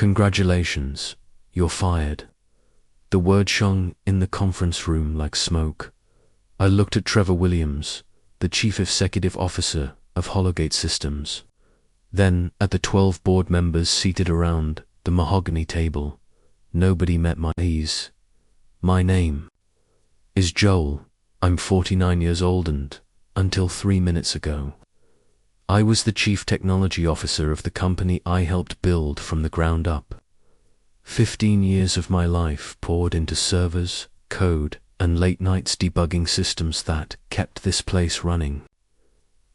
Congratulations, you're fired. The word shone in the conference room like smoke. I looked at Trevor Williams, the Chief Executive Officer of Hologate Systems, then at the 12 board members seated around the mahogany table. Nobody met my ease. My name is Joel. I'm 49 years old and, until 3 minutes ago, I was the Chief Technology Officer of the company I helped build from the ground up. 15 years of my life poured into servers, code, and late nights debugging systems that kept this place running.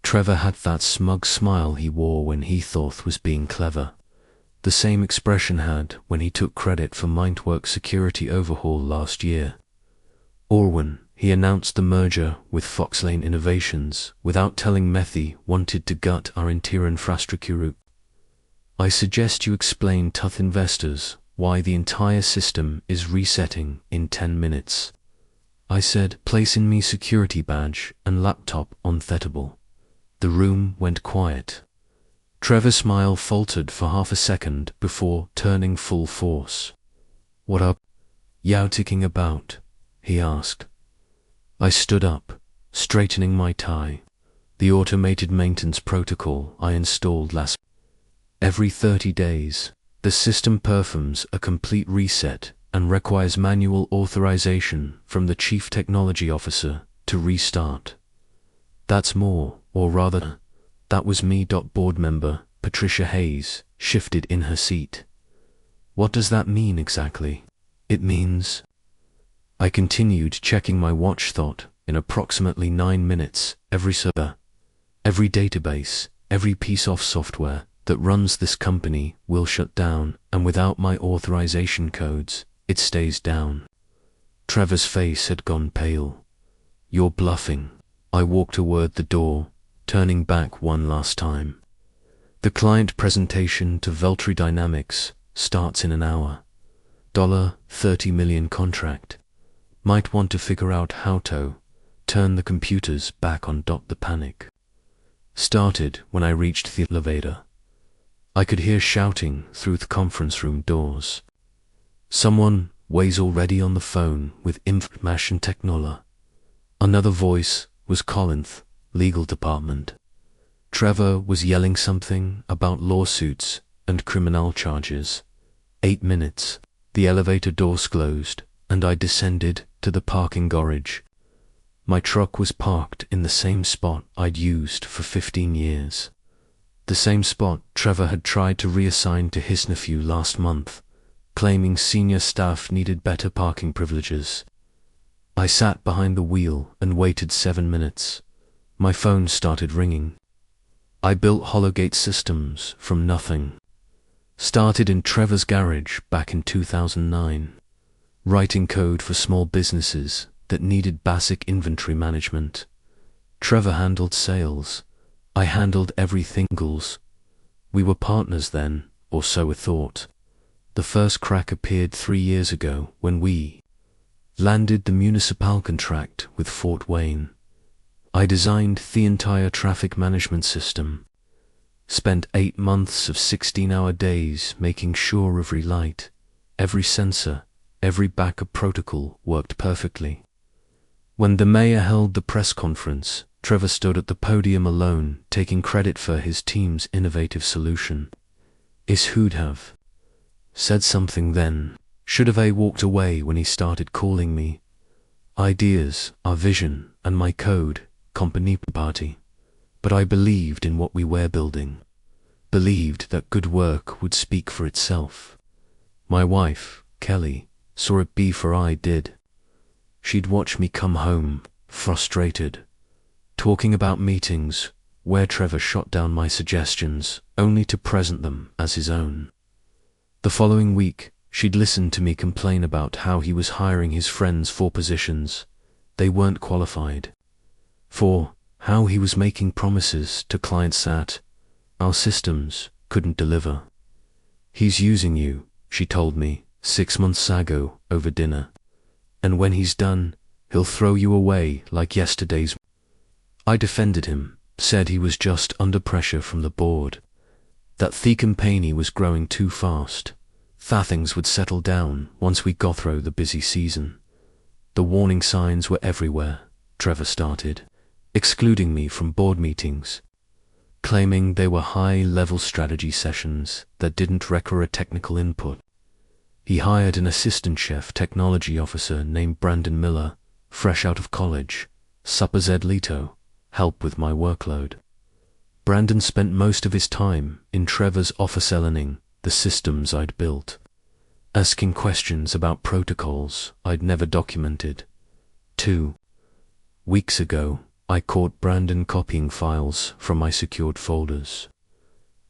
Trevor had that smug smile he wore when he thought was being clever. The same expression had when he took credit for Mindwork's security overhaul last year. Or when he announced the merger with Foxlane Innovations without telling Methy wanted to gut our entire infrastructure. I suggest you explain to investors why the entire system is resetting in 10 minutes. I said, placing me security badge and laptop on Thetable. The room went quiet. Trevor's smile faltered for half a second before turning full force. What up, youticking about? He asked. I stood up, straightening my tie. The automated maintenance protocol I installed last. Every 30 days, the system performs a complete reset and requires manual authorization from the Chief Technology Officer to restart. That's more, or rather, that was me. Board member Patricia Hayes shifted in her seat. What does that mean exactly? It means... I continued checking my watch. Thought in approximately 9 minutes, every server, every database, every piece of software that runs this company will shut down, and without my authorization codes, it stays down. Trevor's face had gone pale. You're bluffing. I walked toward the door, turning back one last time. The client presentation to Veltri Dynamics starts in an hour. $30 million contract. Might want to figure out how to turn the computers back on. The panic started when I reached the elevator. I could hear shouting through the conference room doors. Someone was already on the phone with information technology. Another voice was Colin's legal department. Trevor was yelling something about lawsuits and criminal charges. 8 minutes. The elevator doors closed, and I descended to the parking garage. My truck was parked in the same spot I'd used for 15 years. The same spot Trevor had tried to reassign to his nephew last month, claiming senior staff needed better parking privileges. I sat behind the wheel and waited 7 minutes. My phone started ringing. I built Hologate Systems from nothing. Started in Trevor's garage back in 2009. Writing code for small businesses that needed basic inventory management. Trevor handled sales. I handled everything else. We were partners then, or so I thought. The first crack appeared 3 years ago when we landed the municipal contract with Fort Wayne. I designed the entire traffic management system. Spent 8 months of 16-hour days making sure every light, every sensor, every backup protocol worked perfectly. When the mayor held the press conference, Trevor stood at the podium alone, taking credit for his team's innovative solution. Who'd have said something then? Should have walked away when he started calling me ideas, our vision, and my code, company party. But I believed in what we were building. Believed that good work would speak for itself. My wife, Kelly, saw it before I did. She'd watch me come home, frustrated, talking about meetings where Trevor shot down my suggestions only to present them as his own. The following week, she'd listen to me complain about how he was hiring his friends for positions they weren't qualified for, how he was making promises to clients that our systems couldn't deliver. He's using you, she told me 6 months ago over dinner. And when he's done, he'll throw you away like yesterday's. I defended him, said he was just under pressure from the board, that the company was growing too fast, Things would settle down once we got through the busy season. The warning signs were everywhere, Trevor started, excluding me from board meetings, claiming they were high-level strategy sessions that didn't require technical input. He hired an assistant chef technology officer named Brandon Miller, fresh out of college, suppers ed lito, help with my workload. Brandon spent most of his time in Trevor's office learning the systems I'd built, asking questions about protocols I'd never documented. 2 weeks ago, I caught Brandon copying files from my secured folders.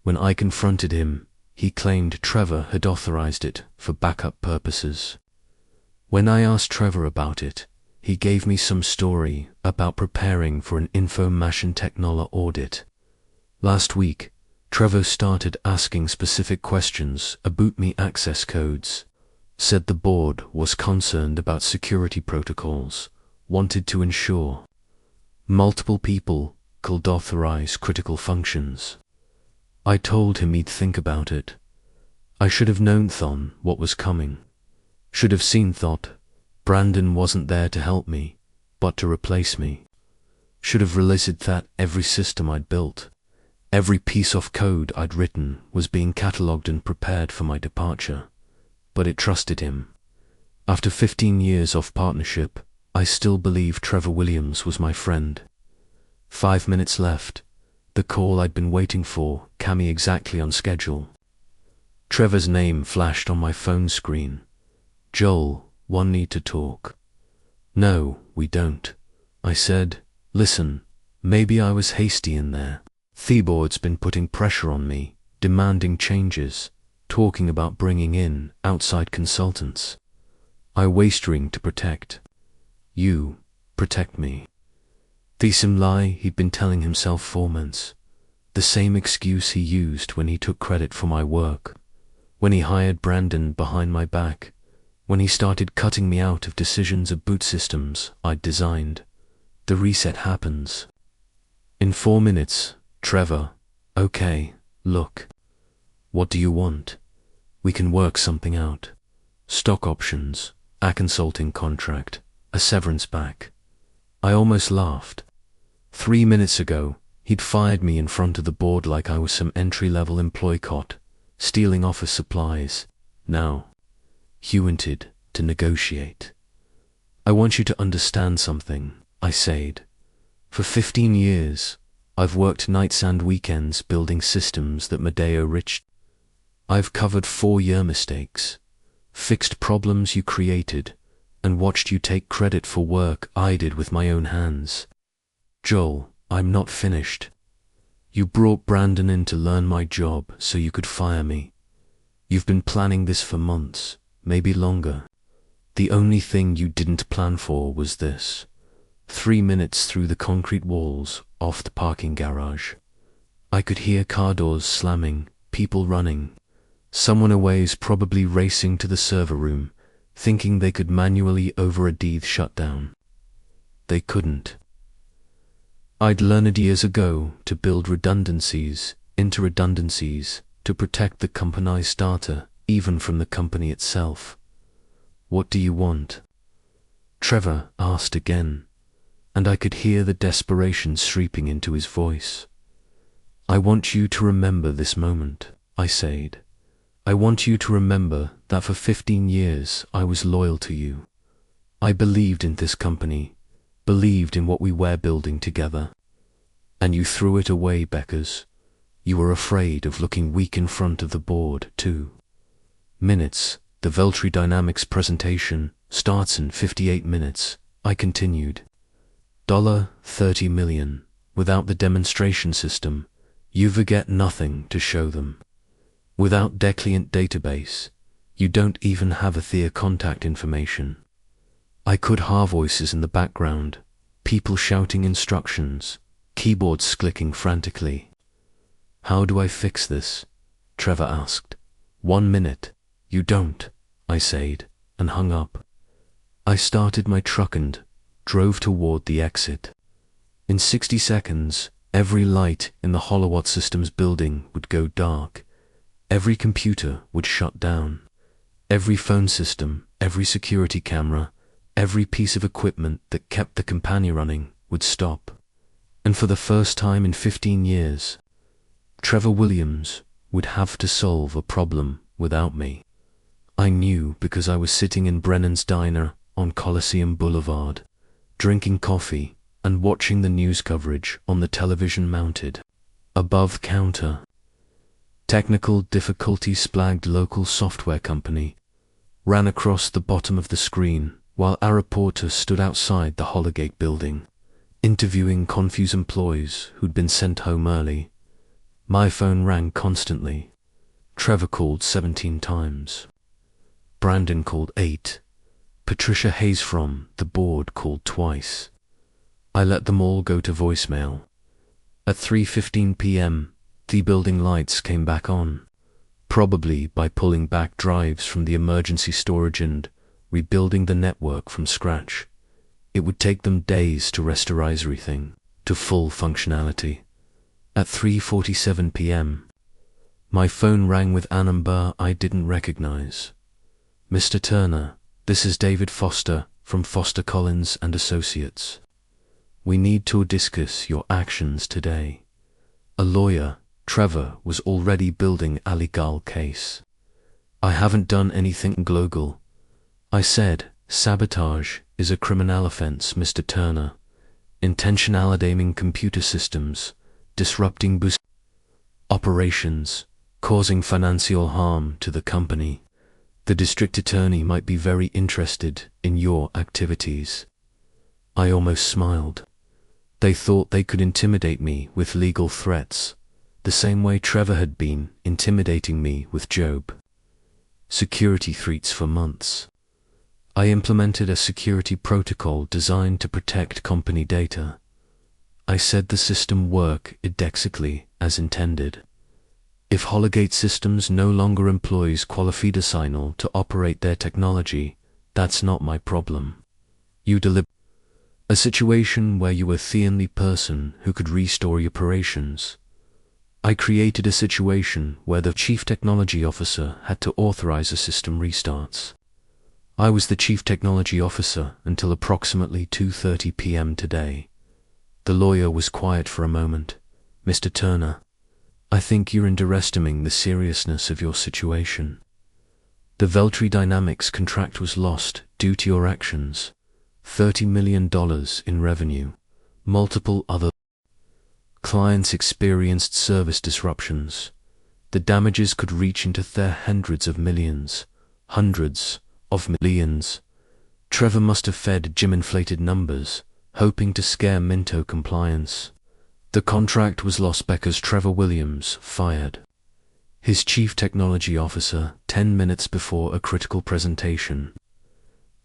When I confronted him, he claimed Trevor had authorized it for backup purposes. When I asked Trevor about it, he gave me some story about preparing for an information technology audit. Last week, Trevor started asking specific questions about me access codes, said the board was concerned about security protocols, wanted to ensure multiple people could authorize critical functions. I told him he'd think about it. I should have known what was coming. Should have seen Brandon wasn't there to help me, but to replace me. Should have realized that every system I'd built, every piece of code I'd written was being catalogued and prepared for my departure, but it trusted him. After 15 years of partnership, I still believe Trevor Williams was my friend. 5 minutes left. The call I'd been waiting for came exactly on schedule. Trevor's name flashed on my phone screen. Joel, one need to talk. No, we don't, I said. Listen, maybe I was hasty in there. The board's been putting pressure on me, demanding changes, talking about bringing in outside consultants. I wastering to protect. You, protect me. The same lie he'd been telling himself for months. The same excuse he used when he took credit for my work, when he hired Brandon behind my back, when he started cutting me out of decisions of boot systems I'd designed. The reset happens. In 4 minutes, Trevor. Okay, look. What do you want? We can work something out. Stock options, a consulting contract, a severance back. I almost laughed. 3 minutes ago, he'd fired me in front of the board like I was some entry-level employee caught stealing office supplies. Now, he wanted to negotiate. I want you to understand something, I said. For 15 years, I've worked nights and weekends building systems that Medeo reached. I've covered 4-year mistakes, fixed problems you created, and watched you take credit for work I did with my own hands. Joel, I'm not finished. You brought Brandon in to learn my job so you could fire me. You've been planning this for months, maybe longer. The only thing you didn't plan for was this. 3 minutes through the concrete walls off the parking garage. I could hear car doors slamming, people running. Someone away is probably racing to the server room, thinking they could manually over a deed shutdown. They couldn't. I'd learned years ago to build redundancies into redundancies to protect the company's data, even from the company itself. What do you want? Trevor asked again, and I could hear the desperation seeping into his voice. I want you to remember this moment, I said. I want you to remember that for 15 years I was loyal to you. I believed in this company, believed in what we were building together. And you threw it away, Beckers. You were afraid of looking weak in front of the board, 2 minutes. The Veltri Dynamics presentation starts in 58 minutes, I continued. $30 million. Without the demonstration system, you forget nothing to show them. Without the client database, you don't even have their contact information. I could hear voices in the background, people shouting instructions, keyboards clicking frantically. How do I fix this? Trevor asked. 1 minute. You don't, I said, and hung up. I started my truck and drove toward the exit. In 60 seconds, every light in the Holowatt Systems building would go dark. Every computer would shut down. Every phone system, every security camera, every piece of equipment that kept the company running would stop. And for the first time in 15 years, Trevor Williams would have to solve a problem without me. I knew because I was sitting in Brennan's diner on Coliseum Boulevard, drinking coffee and watching the news coverage on the television mounted above the counter. Technical difficulties plagued local software company ran across the bottom of the screen while our reporter stood outside the Hologate building, interviewing confused employees who'd been sent home early. My phone rang constantly. Trevor called 17 times. Brandon called 8. Patricia Hayes from the board called twice. I let them all go to voicemail. At 3:15 p.m., the building lights came back on, probably by pulling back drives from the emergency storage and rebuilding the network from scratch. It would take them days to restore everything to full functionality. At 3:47 p.m., my phone rang with a number I didn't recognize. Mr. Turner, this is David Foster from Foster Collins and Associates. We need to discuss your actions today. A lawyer, Trevor, was already building a legal case. I haven't done anything illegal. I said, sabotage is a criminal offense, Mr. Turner. Intentional damaging computer systems, disrupting business operations, causing financial harm to the company. The district attorney might be very interested in your activities. I almost smiled. They thought they could intimidate me with legal threats, the same way Trevor had been intimidating me with Job. Security threats for months. I implemented a security protocol designed to protect company data. I said the system worked exactly as intended. If Hologate Systems no longer employs qualified personnel to operate their technology, that's not my problem. You deliver a situation where you were the only person who could restore your operations. I created a situation where the chief technology officer had to authorize a system restarts. I was the chief technology officer until approximately 2:30 p.m. today. The lawyer was quiet for a moment. Mr. Turner, I think you're underestimating the seriousness of your situation. The Veltri Dynamics contract was lost due to your actions. $30 million in revenue. Multiple other clients experienced service disruptions. The damages could reach into their hundreds of millions, hundreds of millions. Trevor must have fed Jim inflated numbers, hoping to scare Minto compliance. The contract was lost because Trevor Williams fired his chief technology officer 10 minutes before a critical presentation.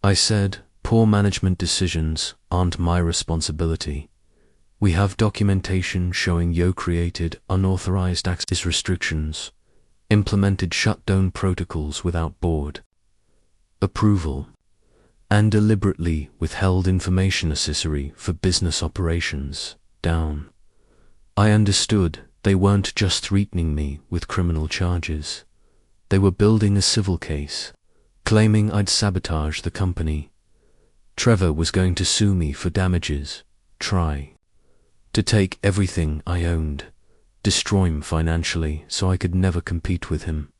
I said, poor management decisions aren't my responsibility. We have documentation showing you created unauthorized access restrictions, implemented shutdown protocols without board approval, and deliberately withheld information necessary for business operations down. I understood they weren't just threatening me with criminal charges. They were building a civil case, claiming I'd sabotaged the company. Trevor was going to sue me for damages, try to take everything I owned, destroy him financially so I could never compete with him.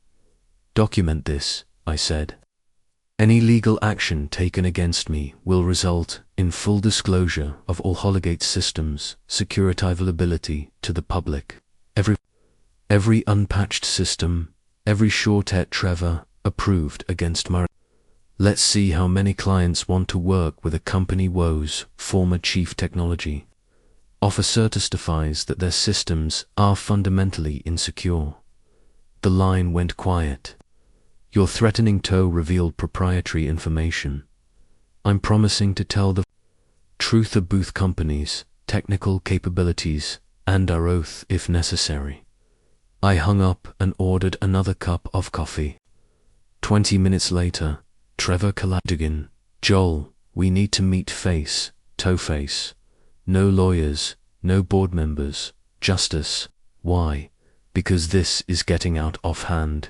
Document this, I said. Any legal action taken against me will result in full disclosure of all Hologate Systems security availability to the public. Every unpatched system, every shortcut Trevor approved against my. Let's see how many clients want to work with a company woes former chief technology officer testifies that their systems are fundamentally insecure. The line went quiet. Your threatening toe revealed proprietary information. I'm promising to tell the truth of both companies, technical capabilities, and our oath if necessary. I hung up and ordered another cup of coffee. 20 minutes later, Trevor collapsed again. Joel, we need to meet face to face. No lawyers, no board members, just us. Why? Because this is getting out of hand.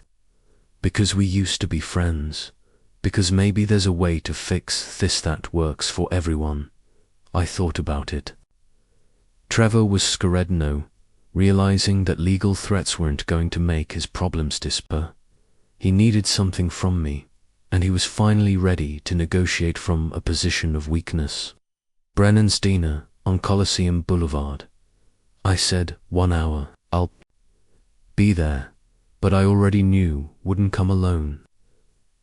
Because we used to be friends. Because maybe there's a way to fix this that works for everyone. I thought about it. Trevor was scared now, realizing that legal threats weren't going to make his problems disappear. He needed something from me, and he was finally ready to negotiate from a position of weakness. Brennan's Diner on Coliseum Boulevard. I said, 1 hour, I'll be there, but I already knew wouldn't come alone.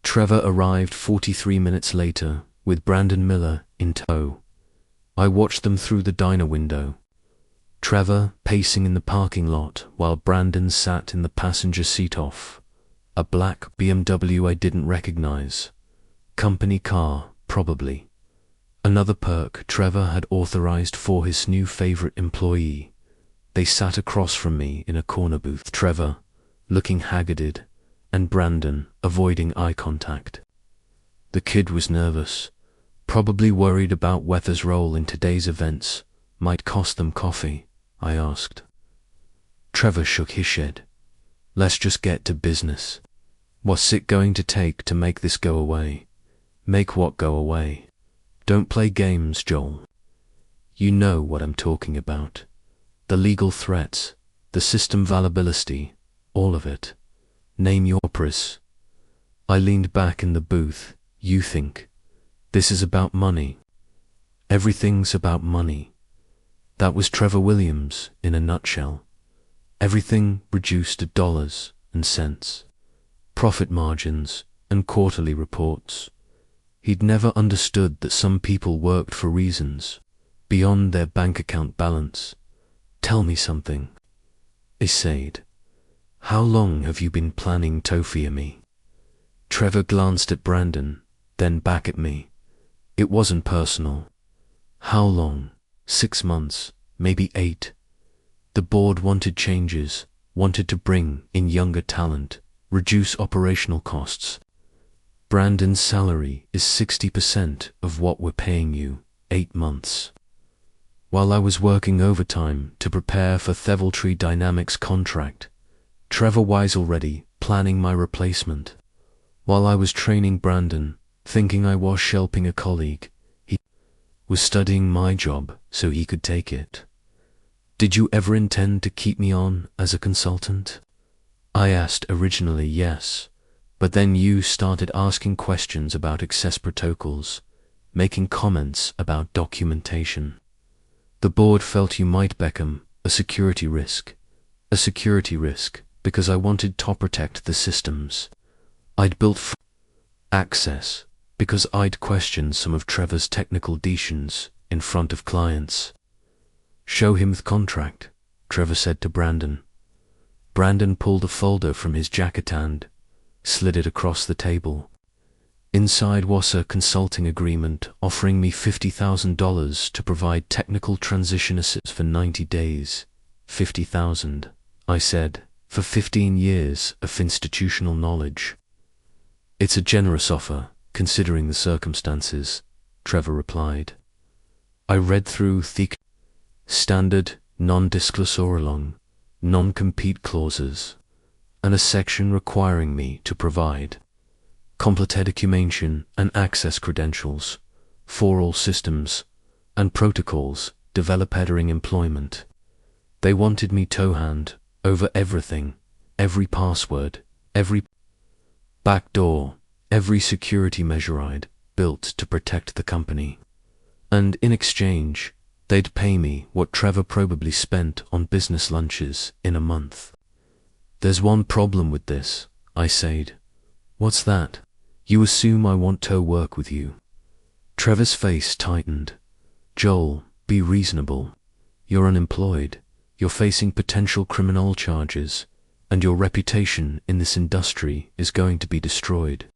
Trevor arrived 43 minutes later with Brandon Miller in tow. I watched them through the diner window. Trevor pacing in the parking lot while Brandon sat in the passenger seat off a black BMW I didn't recognize. Company car, probably. Another perk Trevor had authorized for his new favorite employee. They sat across from me in a corner booth. Trevor, looking haggarded, and Brandon avoiding eye contact. The kid was nervous, probably worried about Weather's role in today's events might cost them coffee, I asked. Trevor shook his head. Let's just get to business. What's it going to take to make this go away? Make what go away? Don't play games, Joel. You know what I'm talking about. The legal threats, the system vulnerability, all of it. Name your price. I leaned back in the booth. You think this is about money? Everything's about money. That was Trevor Williams in a nutshell. Everything reduced to dollars and cents, profit margins and quarterly reports. He'd never understood that some people worked for reasons beyond their bank account balance. Tell me something, I said. How long have you been planning to fire me? Trevor glanced at Brandon, then back at me. It wasn't personal. How long? 6 months, maybe 8. The board wanted changes, wanted to bring in younger talent, reduce operational costs. Brandon's salary is 60% of what we're paying you, 8 months. While I was working overtime to prepare for Thevaltree Dynamics contract, Trevor was already planning my replacement. While I was training Brandon, thinking I was helping a colleague, he was studying my job so he could take it. Did you ever intend to keep me on as a consultant? I asked originally yes, but then you started asking questions about access protocols, making comments about documentation. The board felt you might become a security risk. A security risk because I wanted to protect the systems. I'd built access because I'd questioned some of Trevor's technical decisions in front of clients. Show him the contract, Trevor said to Brandon. Brandon pulled a folder from his jacket and slid it across the table. Inside was a consulting agreement offering me $50,000 to provide technical transition assistance for 90 days. 50,000, I said, for 15 years of institutional knowledge. It's a generous offer, considering the circumstances, Trevor replied. I read through the standard, non-disclosure along, non-compete clauses, and a section requiring me to provide complete documentation and access credentials for all systems and protocols developed during employment. They wanted me to hand over everything, every password, every backdoor, every security measure I'd built to protect the company. And in exchange, they'd pay me what Trevor probably spent on business lunches in a month. There's one problem with this, I said. What's that? You assume I want to work with you. Trevor's face tightened. Joel, be reasonable. You're unemployed. You're facing potential criminal charges, and your reputation in this industry is going to be destroyed.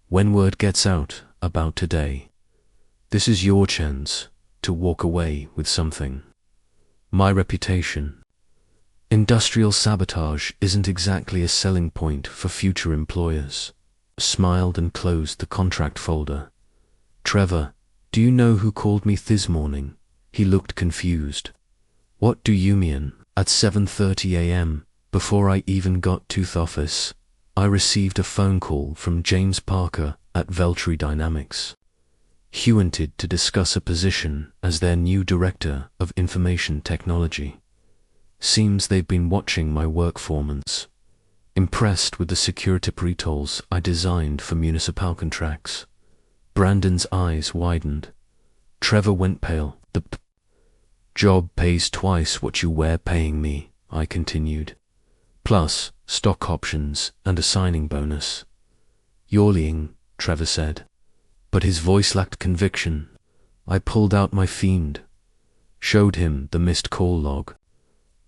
When word gets out about today, this is your chance to walk away with something. My reputation. Industrial sabotage isn't exactly a selling point for future employers. Smiled and closed the contract folder. Trevor, do you know who called me this morning? He looked confused. What do you mean? At 7:30 a.m., before I even got to the office? I received a phone call from James Parker at Veltri Dynamics. He wanted to discuss a position as their new Director of Information Technology. Seems they've been watching my work performance, impressed with the security protocols I designed for municipal contracts. Brandon's eyes widened. Trevor went pale. The job pays twice what you were paying me, I continued. Plus stock options and a signing bonus. You're lying, Trevor said, but his voice lacked conviction. I pulled out my fiend, showed him the missed call log.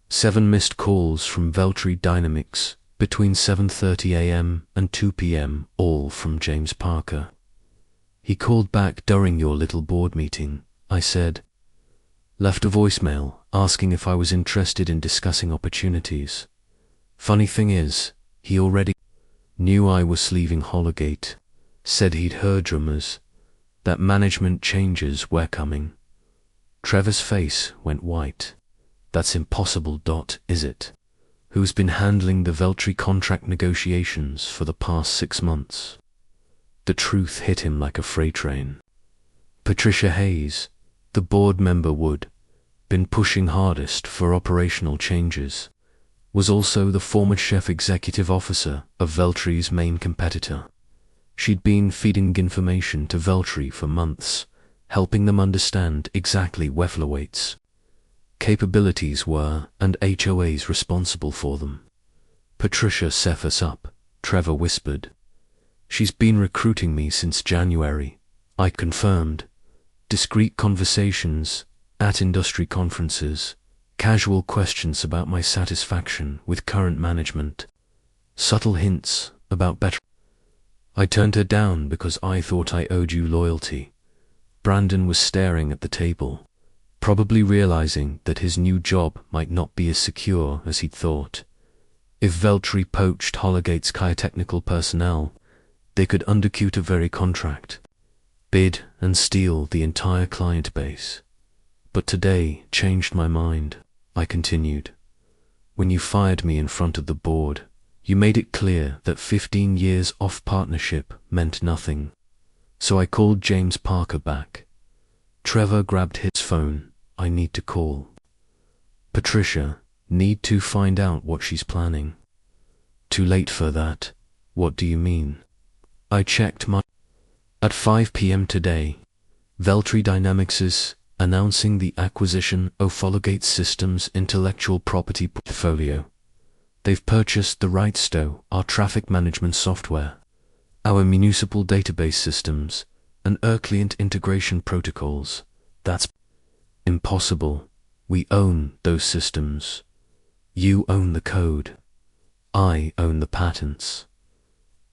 7 missed calls from Veltri Dynamics between 7:30 a.m. and 2 p.m., all from James Parker. He called back during your little board meeting, I said. Left a voicemail asking if I was interested in discussing opportunities. Funny thing is, he already knew I was leaving Hologate, said he'd heard rumors that management changes were coming. Trevor's face went white. That's impossible, is it? Who's been handling the Veltri contract negotiations for the past 6 months? The truth hit him like a freight train. Patricia Hayes, the board member would been pushing hardest for operational changes, was also the former chief executive officer of Veltri's main competitor. She'd been feeding information to Veltri for months, helping them understand exactly where Flyweights capabilities were and HOAs responsible for them. Patricia set us up, Trevor whispered. She's been recruiting me since January, I confirmed. Discreet conversations at industry conferences, casual questions about my satisfaction with current management, subtle hints about better. I turned her down because I thought I owed you loyalty. Brandon was staring at the table, probably realizing that his new job might not be as secure as he'd thought. If Veltri poached Hologate's technical personnel, they could undercut a very contract, bid and steal the entire client base. But today changed my mind, I continued. When you fired me in front of the board, you made it clear that 15 years off partnership meant nothing. So I called James Parker back. Trevor grabbed his phone. I need to call Patricia, need to find out what she's planning. Too late for that. What do you mean? I checked my... At 5 p.m. today, Veltri Dynamics is announcing the acquisition of Hologate Systems' intellectual property portfolio. They've purchased the rights to our traffic management software, our municipal database systems, and our client integration protocols. That's impossible. We own those systems. You own the code. I own the patents.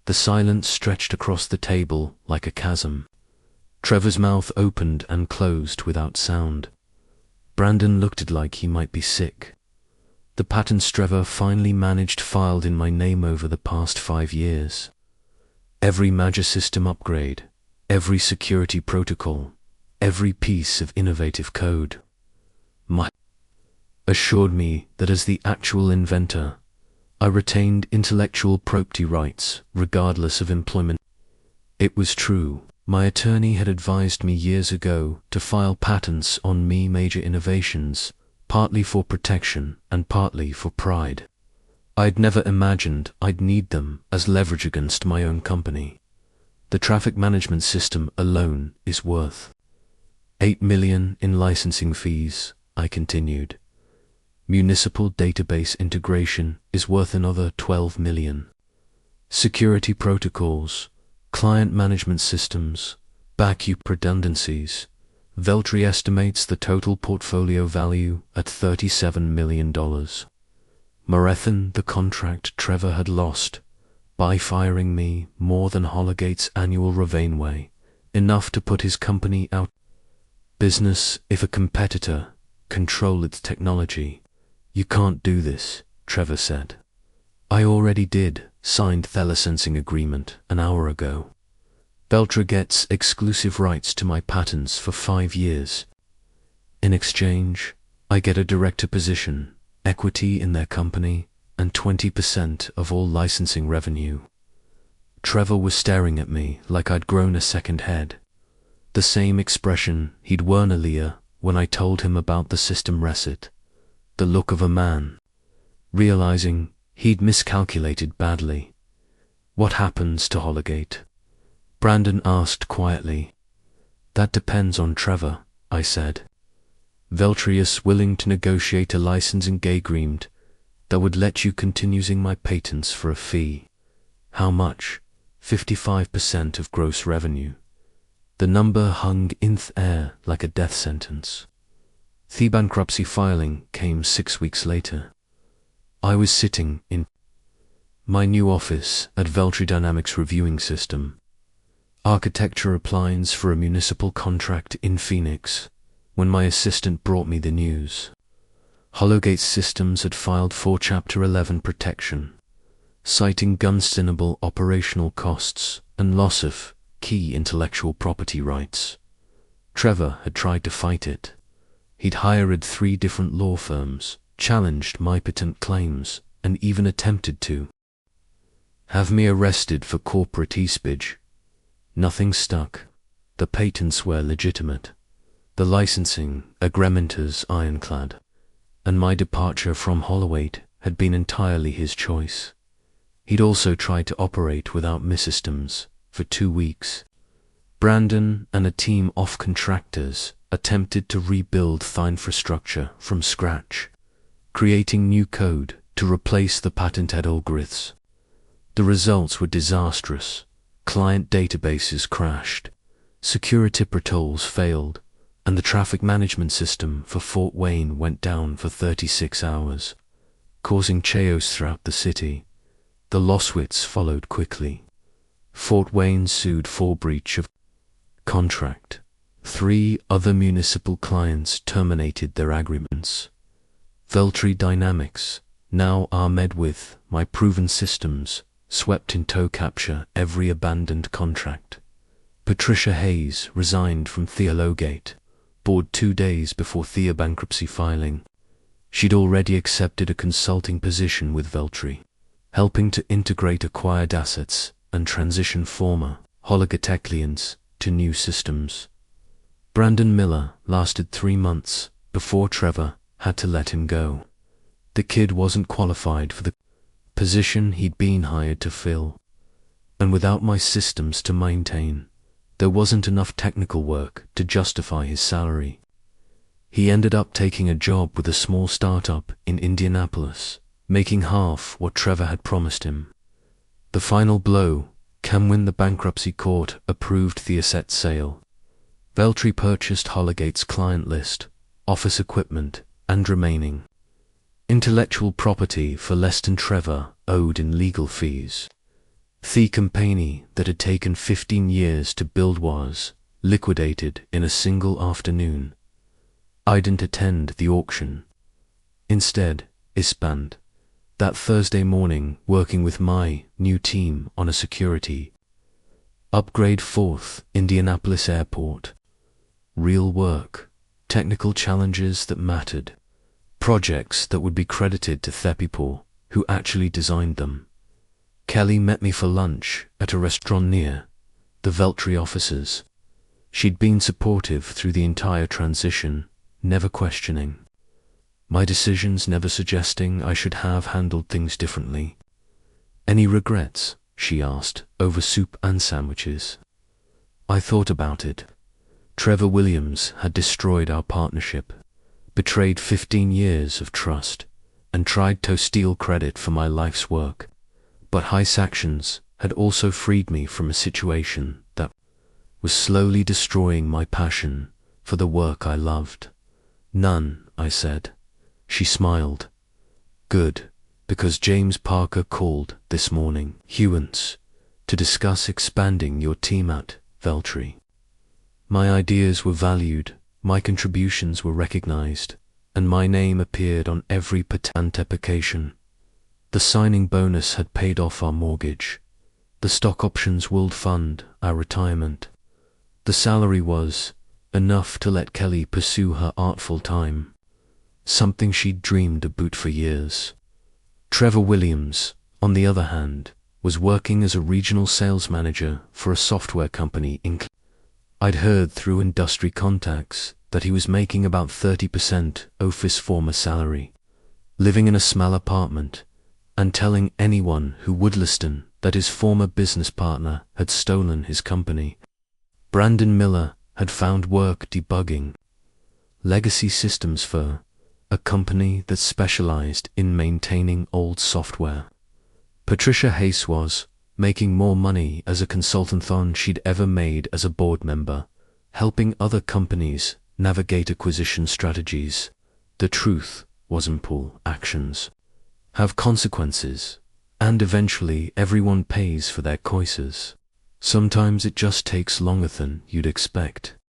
The silence stretched across the table like a chasm. Trevor's mouth opened and closed without sound. Brandon looked like he might be sick. The patents Trevor finally managed filed in my name over the past 5 years. Every major system upgrade, every security protocol, every piece of innovative code. My assured me that as the actual inventor, I retained intellectual property rights regardless of employment. It was true. My attorney had advised me years ago to file patents on me major innovations, partly for protection and partly for pride. I'd never imagined I'd need them as leverage against my own company. The traffic management system alone is worth $8 million in licensing fees, I continued. Municipal database integration is worth another $12 million. Security protocols, client management systems, backup redundancies. Veltri estimates the total portfolio value at $37 million. Marathon the contract Trevor had lost by firing me more than Hologate's annual revenue, enough to put his company out business if a competitor controlled its technology. You can't do this, Trevor said. I already did, signed the licensing agreement an hour ago. Veltri gets exclusive rights to my patents for 5 years. In exchange, I get a director position, equity in their company, and and 20% of all licensing revenue. Trevor was staring at me like I'd grown a second head. The same expression he'd worn earlier when I told him about the system reset. The look of a man realizing he'd miscalculated badly. "What happens to Hologate?" Brandon asked quietly. "That depends on Trevor," I said. "Veltri is willing to negotiate a licensing agreement that would let you continue using my patents for a fee." "How much?" 55% of gross revenue. The number hung in the air like a death sentence. The bankruptcy filing came 6 weeks later. I was sitting in my new office at Veltri Dynamics Reviewing System, architecture appliance for a municipal contract in Phoenix, when my assistant brought me the news. Hologate Systems had filed for Chapter 11 protection, citing unsustainable operational costs and loss of key intellectual property rights. Trevor had tried to fight it. He'd hired 3 different law firms, challenged my patent claims, and even attempted to have me arrested for corporate espionage. Nothing stuck. The patents were legitimate. The licensing agreement is ironclad, and my departure from Hologate had been entirely his choice. He'd also tried to operate without me systems for 2 weeks. Brandon and a team of contractors attempted to rebuild the infrastructure from scratch, creating new code to replace the patented algorithms. The results were disastrous. Client databases crashed, security patrols failed, and the traffic management system for Fort Wayne went down for 36 hours, causing chaos throughout the city. The lawsuits followed quickly. Fort Wayne sued for breach of contract. 3 other municipal clients terminated their agreements. Veltri Dynamics, now armed with my proven systems, swept in tow capture every abandoned contract. Patricia Hayes resigned from Hologate, board 2 days before the bankruptcy filing. She'd already accepted a consulting position with Veltri, helping to integrate acquired assets and transition former Hologate clients to new systems. Brandon Miller lasted 3 months before Trevor had to let him go. The kid wasn't qualified for the position he'd been hired to fill, and without my systems to maintain, there wasn't enough technical work to justify his salary. He ended up taking a job with a small startup in Indianapolis, making half what Trevor had promised him. The final blow came when the bankruptcy court approved the asset sale. Veltri purchased Hologate's client list, office equipment, and remaining intellectual property for less than Trevor owed in legal fees. The company that had taken 15 years to build was liquidated in a single afternoon. I didn't attend the auction. Instead, I spent that Thursday morning working with my new team on a security upgrade for Indianapolis Airport. Real work, technical challenges that mattered, projects that would be credited to the people who actually designed them. Kelly met me for lunch at a restaurant near the Veltri offices. She'd been supportive through the entire transition, never questioning my decisions, never suggesting I should have handled things differently. "Any regrets?" she asked, over soup and sandwiches. I thought about it. Trevor Williams had destroyed our partnership, betrayed 15 years of trust, and tried to steal credit for my life's work. But his actions had also freed me from a situation that was slowly destroying my passion for the work I loved. "None," I said. She smiled. "Good, because James Parker called this morning, Hewens, to discuss expanding your team at Veltri. My ideas were valued, my contributions were recognized, and my name appeared on every patent application. The signing bonus had paid off our mortgage. The stock options would fund our retirement. The salary was enough to let Kelly pursue her art full time, something she'd dreamed about for years. Trevor Williams, on the other hand, was working as a regional sales manager for a software company in I'd heard through industry contacts that he was making about 30% of his former salary, living in a small apartment, and telling anyone who would listen that his former business partner had stolen his company. Brandon Miller had found work debugging legacy systems for a company that specialized in maintaining old software. Patricia Hayes was making more money as a consultant than she'd ever made as a board member, helping other companies navigate acquisition strategies. The truth was pull actions have consequences, and eventually everyone pays for their choices. Sometimes it just takes longer than you'd expect.